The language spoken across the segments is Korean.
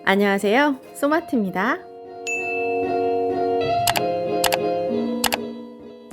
안녕하세요, 소마트입니다.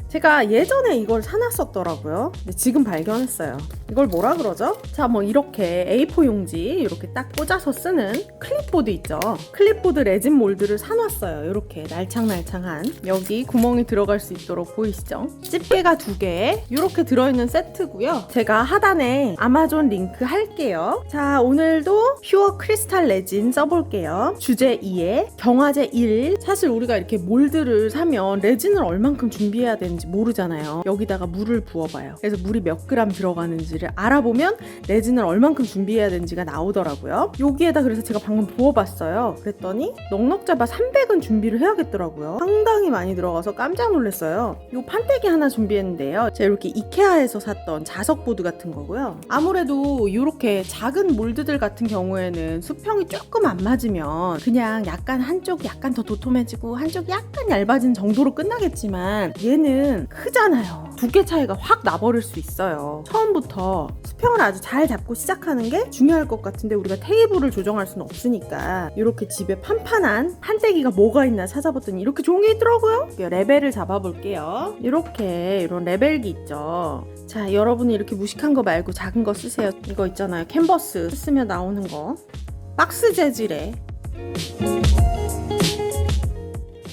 제가 예전에 이걸 사놨었더라고요. 근데 지금 발견했어요. 이걸 뭐라 그러죠? 자, 뭐 이렇게 A4 용지 이렇게 딱 꽂아서 쓰는 클립보드 있죠. 클립보드 레진 몰드를 사놨어요. 이렇게 날창날창한, 여기 구멍이 들어갈 수 있도록 보이시죠? 집게가 2개 이렇게 들어있는 세트고요. 제가 하단에 아마존 링크 할게요. 자, 오늘도 퓨어 크리스탈 레진 써볼게요. 주제 2에 경화제 1. 사실 우리가 이렇게 몰드를 사면 레진을 얼만큼 준비해야 되는지 모르잖아요. 여기다가 물을 부어봐요. 그래서 물이 몇 그램 들어가는지를 알아보면 레진을 얼만큼 준비해야 되는지가 나오더라고요. 여기에다 그래서 제가 방금 부어봤어요. 그랬더니 넉넉 잡아 300은 준비를 해야겠더라고요. 상당히 많이 들어가서 깜짝 놀랐어요. 요 판때기 하나 준비했는데요. 제가 이렇게 이케아에서 샀던 자석보드 같은 거고요. 아무래도 이렇게 작은 몰드들 같은 경우에는 수평이 조금 안 맞으면 그냥 약간 한쪽이 약간 더 도톰해지고 한쪽이 약간 얇아진 정도로 끝나겠지만, 얘는 크잖아요. 두께 차이가 확 나버릴 수 있어요. 처음부터 수평을 아주 잘 잡고 시작하는 게 중요할 것 같은데, 우리가 테이블을 조정할 수는 없으니까 이렇게 집에 판판한 판때기가 뭐가 있나 찾아봤더니 이렇게 좋은 게 있더라고요. 레벨을 잡아볼게요. 이렇게 이런 레벨기 있죠. 자, 여러분이 이렇게 무식한 거 말고 작은 거 쓰세요. 이거 있잖아요, 캔버스 쓰면 나오는 거. 박스 재질에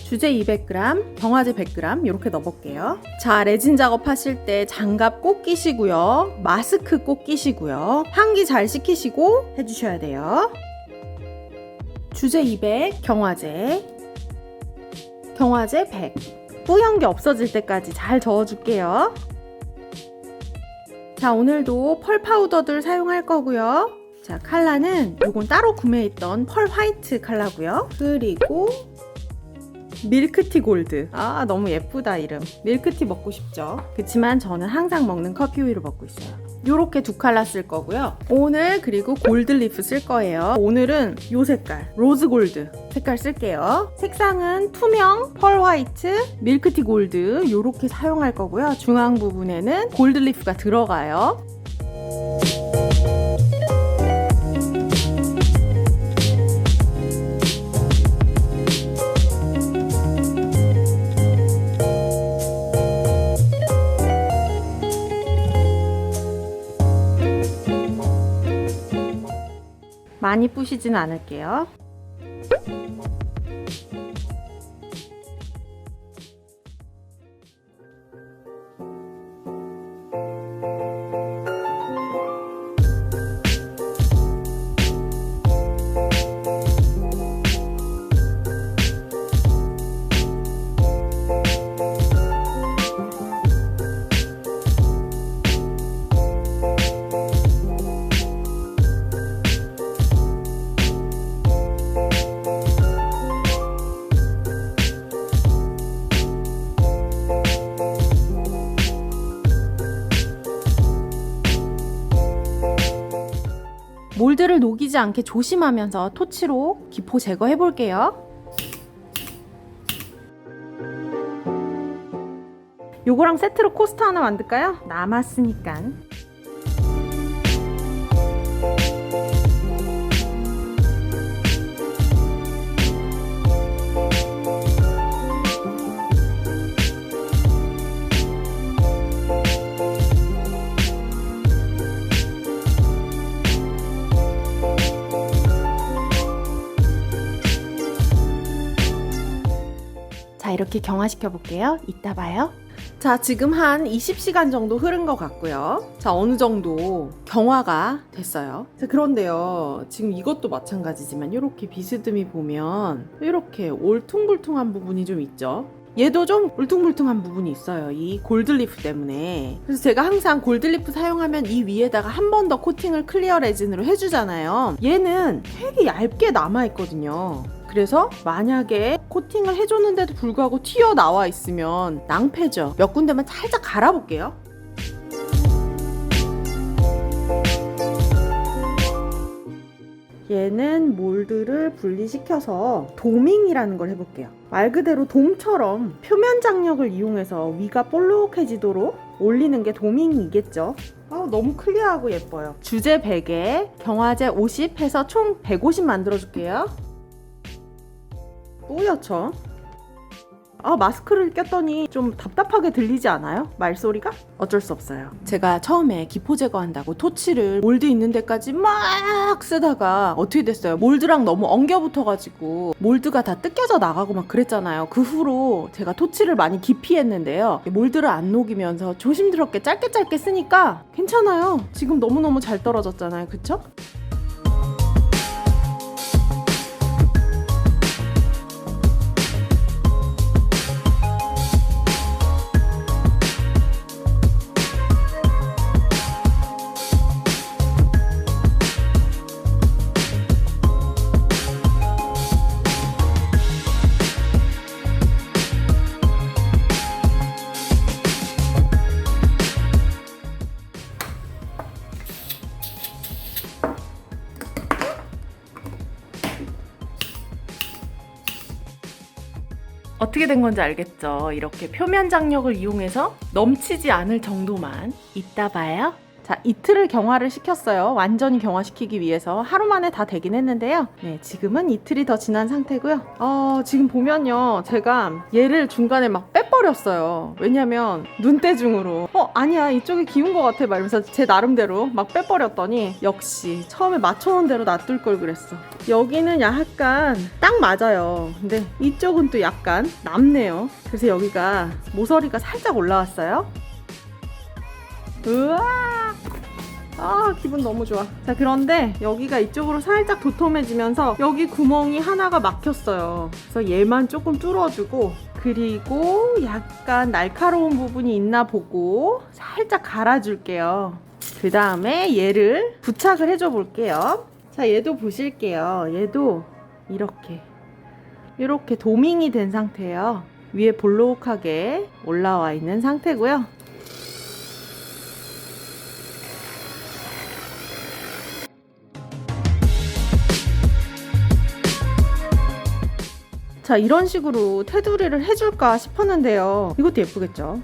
주제 200g, 경화제 100g 이렇게 넣어볼게요. 자, 레진 작업하실 때 장갑 꼭 끼시고요. 마스크 꼭 끼시고요. 환기 잘 시키시고 해주셔야 돼요. 주제 200, 경화제 100. 뿌연 게 없어질 때까지 잘 저어줄게요. 자, 오늘도 펄 파우더들 사용할 거고요. 자, 컬러는 이건 따로 구매했던 펄 화이트 컬러고요. 그리고 밀크티 골드. 아, 너무 예쁘다 이름. 밀크티 먹고 싶죠. 그치만 저는 항상 먹는 커피 우유를 먹고 있어요. 요렇게 2컬러 쓸 거고요. 오늘 그리고 골드 리프 쓸 거예요. 오늘은 요 색깔, 로즈 골드 색깔 쓸게요. 색상은 투명, 펄 화이트, 밀크티 골드 요렇게 사용할 거고요. 중앙 부분에는 골드 리프가 들어가요. 많이 뿌시진 않을게요. 몰드를 녹이지 않게 조심하면서 토치로 기포 제거해 볼게요. 요거랑 세트로 코스터 하나 만들까요? 남았으니까. 자, 이렇게 경화시켜 볼게요. 이따 봐요. 자, 지금 한 20시간 정도 흐른 것 같고요. 자, 어느 정도 경화가 됐어요. 자, 그런데요, 지금 이것도 마찬가지지만 이렇게 비스듬히 보면 이렇게 울퉁불퉁한 부분이 좀 있죠. 얘도 좀 울퉁불퉁한 부분이 있어요, 이 골드리프 때문에. 그래서 제가 항상 골드리프 사용하면 이 위에다가 한 번 더 코팅을 클리어 레진으로 해주잖아요. 얘는 되게 얇게 남아있거든요. 그래서 만약에 코팅을 해줬는데도 불구하고 튀어나와 있으면 낭패죠. 몇 군데만 살짝 갈아볼게요. 얘는 몰드를 분리시켜서 도밍이라는 걸 해볼게요. 말 그대로 돔처럼 표면 장력을 이용해서 위가 볼록해지도록 올리는 게 도밍이겠죠. 너무 클리어하고 예뻐요. 주제 100에 경화제 50 해서 총 150 만들어줄게요. 또 여쳐. 마스크를 꼈더니 좀 답답하게 들리지 않아요? 말소리가? 어쩔 수 없어요. 제가 처음에 기포 제거한다고 토치를 몰드 있는 데까지 막 쓰다가 어떻게 됐어요? 몰드랑 너무 엉겨 붙어가지고 몰드가 다 뜯겨져 나가고 막 그랬잖아요. 그 후로 제가 토치를 많이 깊이 했는데요. 몰드를 안 녹이면서 조심스럽게 짧게 쓰니까 괜찮아요. 지금 너무너무 잘 떨어졌잖아요. 그쵸? 어떻게 된 건지 알겠죠? 이렇게 표면 장력을 이용해서 넘치지 않을 정도만 이따 봐요. 자, 이틀을 경화를 시켰어요. 완전히 경화시키기 위해서 하루 만에 다 되긴 했는데요. 네, 지금은 이틀이 더 지난 상태고요. 지금 보면요, 제가 얘를 중간에 막 빼버렸어요. 왜냐면 눈대중으로 아니야, 이쪽이 기운 것 같아 막 이러면서 제 나름대로 막 빼버렸더니 역시 처음에 맞춰놓은 대로 놔둘 걸 그랬어. 여기는 약간 딱 맞아요. 근데 이쪽은 또 약간 남네요. 그래서 여기가 모서리가 살짝 올라왔어요. 우와, 기분 너무 좋아. 자, 그런데 여기가 이쪽으로 살짝 도톰해지면서 여기 구멍이 하나가 막혔어요. 그래서 얘만 조금 뚫어주고, 그리고 약간 날카로운 부분이 있나 보고 살짝 갈아줄게요. 그 다음에 얘를 부착을 해줘 볼게요. 자, 얘도 보실게요. 얘도 이렇게 도밍이 된 상태예요. 위에 볼록하게 올라와 있는 상태고요. 자, 이런 식으로 테두리를 해줄까 싶었는데요. 이것도 예쁘겠죠?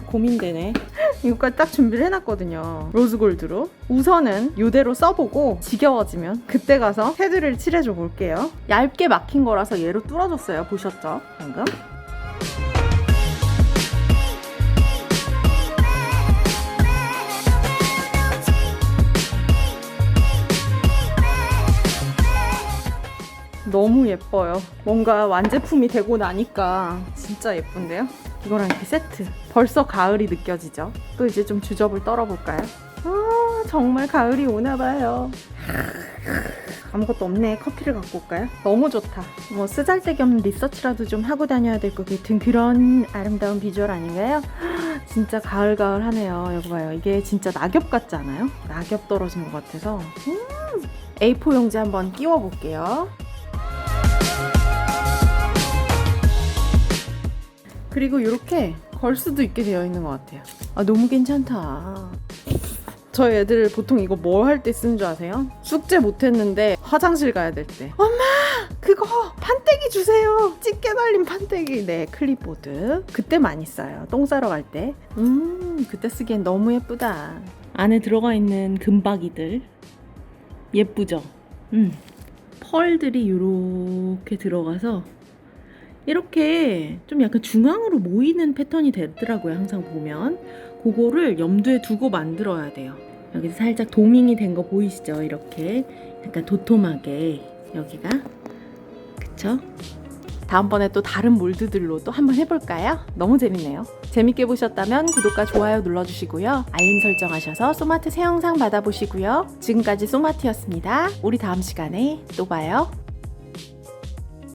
고민되네. 이거까지 딱 준비를 해놨거든요. 로즈골드로. 우선은 이대로 써보고 지겨워지면 그때 가서 테두리를 칠해줘 볼게요. 얇게 막힌 거라서 얘로 뚫어줬어요. 보셨죠? 방금? 너무 예뻐요. 뭔가 완제품이 되고 나니까 진짜 예쁜데요? 이거랑 이렇게 세트. 벌써 가을이 느껴지죠? 또 이제 좀 주접을 떨어볼까요? 정말 가을이 오나봐요. 아무것도 없네. 커피를 갖고 올까요? 너무 좋다. 뭐 쓰잘데기 없는 리서치라도 좀 하고 다녀야 될 것 같은 그런 아름다운 비주얼 아닌가요? 진짜 가을가을하네요. 여기 봐요. 이게 진짜 낙엽 같지 않아요? 낙엽 떨어진 것 같아서. A4 용지 한번 끼워볼게요. 그리고 이렇게 걸 수도 있게 되어 있는 것 같아요. 너무 괜찮다. 저희 애들 보통 이거 뭐 할 때 쓰는 줄 아세요? 숙제 못했는데 화장실 가야 될 때. 엄마! 그거 판때기 주세요. 집게 달린 판때기. 네, 클립보드. 그때 많이 써요. 똥 싸러 갈 때. 그때 쓰기엔 너무 예쁘다. 안에 들어가 있는 금박이들 예쁘죠? 펄들이 이렇게 들어가서 이렇게 좀 약간 중앙으로 모이는 패턴이 되더라고요. 항상 보면 그거를 염두에 두고 만들어야 돼요. 여기서 살짝 도밍이 된 거 보이시죠? 이렇게 약간 도톰하게 여기가. 그쵸? 다음번에 또 다른 몰드들로 또 한번 해볼까요? 너무 재밌네요. 재밌게 보셨다면 구독과 좋아요 눌러주시고요. 알림 설정하셔서 소마트 새 영상 받아보시고요. 지금까지 소마트였습니다. 우리 다음 시간에 또 봐요.